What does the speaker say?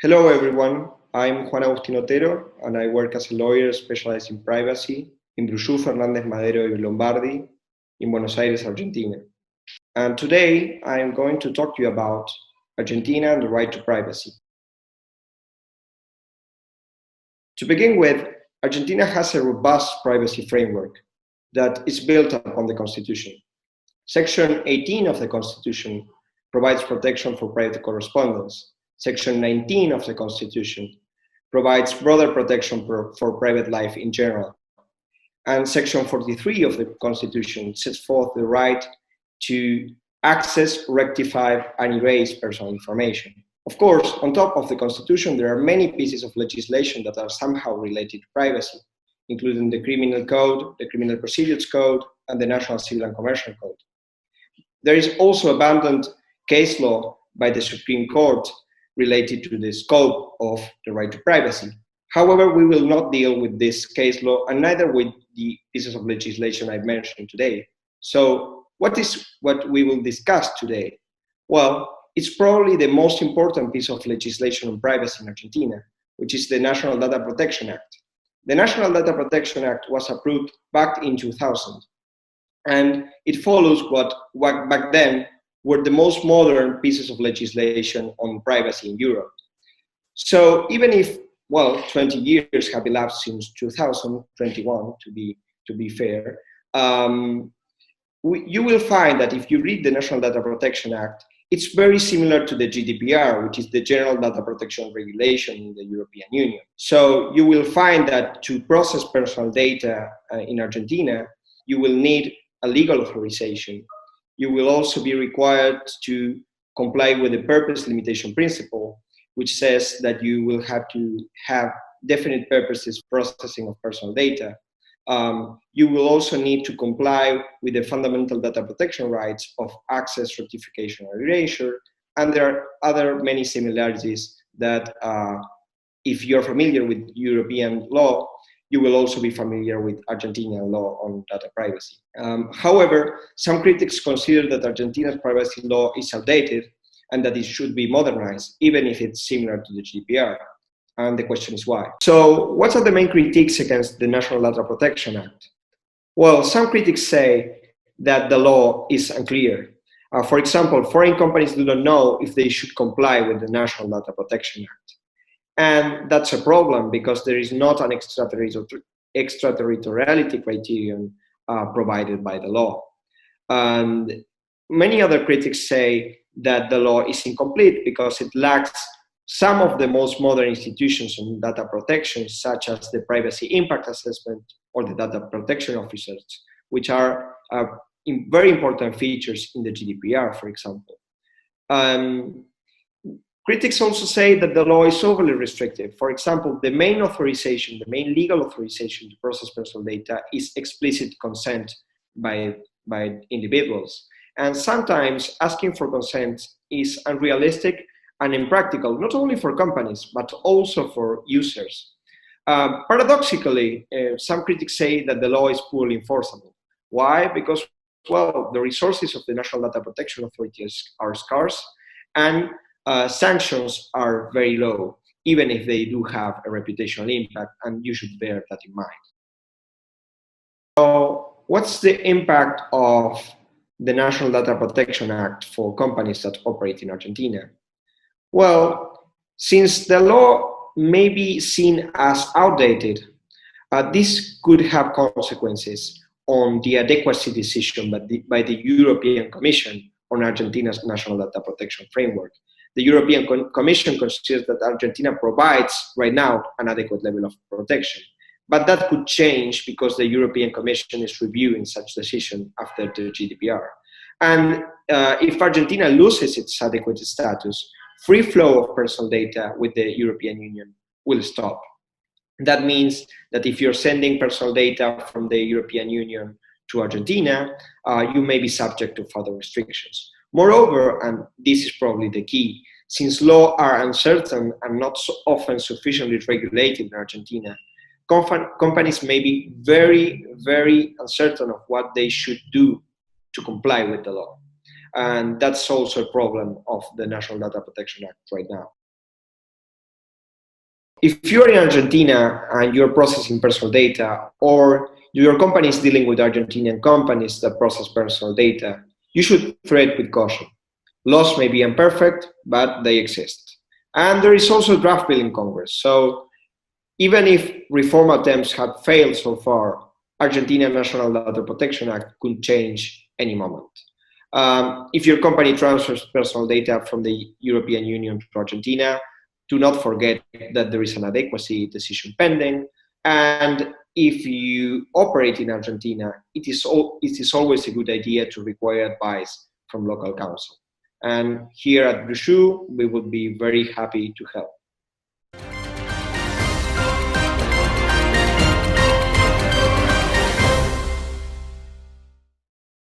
Hello, everyone. I'm Juan Agustín Otero, and I work as a lawyer specialized in privacy in Brujú, Fernández Madero y Lombardi in Buenos Aires, Argentina. And today, I'm going to talk to you about Argentina and the right to privacy. To begin with, Argentina has a robust privacy framework that is built upon the Constitution. Section 18 of the Constitution provides protection for private correspondence. Section 19 of the Constitution provides broader protection for private life in general. And Section 43 of the Constitution sets forth the right to access, rectify, and erase personal information. Of course, on top of the Constitution, there are many pieces of legislation that are somehow related to privacy, including the Criminal Code, the Criminal Procedures Code, and the National Civil and Commercial Code. There is also abundant case law by the Supreme Court related to the scope of the right to privacy. However, we will not deal with this case law and neither with the pieces of legislation I mentioned today. So what is what we will discuss today? Well, it's probably the most important piece of legislation on privacy in Argentina, which is the National Data Protection Act. The National Data Protection Act was approved back in 2000, and it follows what back then were the most modern pieces of legislation on privacy in Europe. So even if, 20 years have elapsed since 2021, to be fair, you will find that if you read the National Data Protection Act, it's very similar to the GDPR, which is the General Data Protection Regulation in the European Union. So you will find that to process personal data in Argentina, you will need a legal authorization. You will also be required to comply with the purpose limitation principle, which says that you will have to have definite purposes processing of personal data. You will also need to comply with the fundamental data protection rights of access, rectification, or erasure, and there are other many similarities that if you're familiar with European law, you will also be familiar with Argentinian law on data privacy. However, some critics consider that Argentina's privacy law is outdated and that it should be modernized, even if it's similar to the GDPR. And the question is why. So what are the main critiques against the National Data Protection Act? Well, some critics say that the law is unclear. For example, foreign companies do not know if they should comply with the National Data Protection Act. And that's a problem because there is not an extraterritoriality criterion provided by the law. And many other critics say that the law is incomplete because it lacks some of the most modern institutions on data protection, such as the privacy impact assessment or the data protection officers, which are very important features in the GDPR, for example. Critics also say that the law is overly restrictive. For example, the main legal authorization to process personal data is explicit consent by individuals. And sometimes asking for consent is unrealistic and impractical, not only for companies, but also for users. Paradoxically, some critics say that the law is poorly enforceable. Why? Because, the resources of the National Data Protection Authority are scarce, and sanctions are very low, even if they do have a reputational impact, and you should bear that in mind. So what's the impact of the National Data Protection Act for companies that operate in Argentina? Well, since the law may be seen as outdated, this could have consequences on the adequacy decision by the European Commission on Argentina's National Data Protection Framework. The European Commission considers that Argentina provides right now an adequate level of protection. But that could change because the European Commission is reviewing such decision after the GDPR. And if Argentina loses its adequate status, free flow of personal data with the European Union will stop. That means that if you're sending personal data from the European Union to Argentina, you may be subject to further restrictions. Moreover, and this is probably the key, since laws are uncertain and not so often sufficiently regulated in Argentina, companies may be very, very uncertain of what they should do to comply with the law. And that's also a problem of the National Data Protection Act right now. If you're in Argentina and you're processing personal data, or your company is dealing with Argentinian companies that process personal data, you should tread with caution. Laws may be imperfect, but they exist. And there is also a draft bill in Congress. So even if reform attempts have failed so far, Argentina National Data Protection Act could change any moment. If your company transfers personal data from the European Union to Argentina, do not forget that there is an adequacy decision pending. And if you operate in Argentina, it is always a good idea to require advice from local counsel. And here at Brushu, we would be very happy to help.